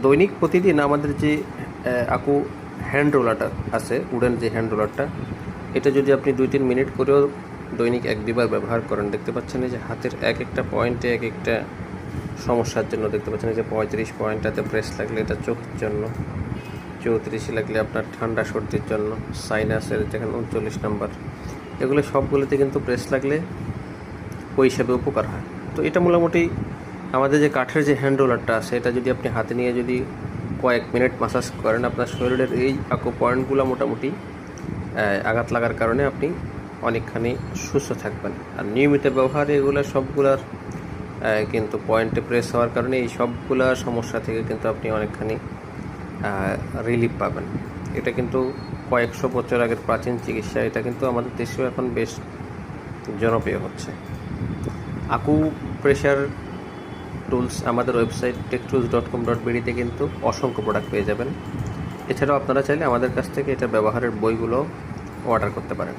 দৈনিক প্রতিদিন আমাদের যে আকু হ্যান্ড রোলারটা আছে, উডেন যে হ্যান্ড রোলারটা, এটা যদি আপনি 2-3 মিনিট করেও দৈনিক 1-2 বার ব্যবহার করেন, দেখতে পাচ্ছেন যে হাতের এক একটা পয়েন্টে এক একটা সমস্যার জন্য দেখতে পাচ্ছেন যে 35 পয়েন্টটাতে প্রেস লাগলে এটা চোখের জন্য, 34 লাগলে আপনার ঠান্ডা সর্দির জন্য, সাইনাসের যেখানে 39 নাম্বার, এগুলো সবগুলোতে কিন্তু প্রেস লাগলে ওই হিসাবে উপকার হয়। তো এটা মোটামুটি আমাদের যে কাঠের যে হ্যান্ড রোলারটা আছে, এটা যদি আপনি হাতে নিয়ে যদি কয়েক মিনিট মাসাজ করেন, আপনার শরীরের এই আকু পয়েন্টগুলো মোটামুটি আঘাত লাগার কারণে আপনি অনেকখানি সুস্থ থাকবেন। আর নিয়মিত ব্যবহারে এগুলো সবগুলার কিন্তু পয়েন্টে প্রেস হওয়ার কারণে এই সবগুলা সমস্যা থেকে কিন্তু আপনি অনেকখানি রিলিফ পাবেন। এটা কিন্তু কয়েকশো বছর আগের প্রাচীন চিকিৎসা, এটা কিন্তু আমাদের দেশেও এখন বেশ জনপ্রিয় হচ্ছে। আকু প্রেশার টুলস আমাদের ওয়েবসাইট techtools.com.bd-তে কিন্তু অসংখ্য প্রোডাক্ট পেয়ে যাবেন। এছাড়াও আপনারা চাইলে আমাদের কাছ থেকে এটা ব্যবহারের বইগুলো অর্ডার করতে পারেন।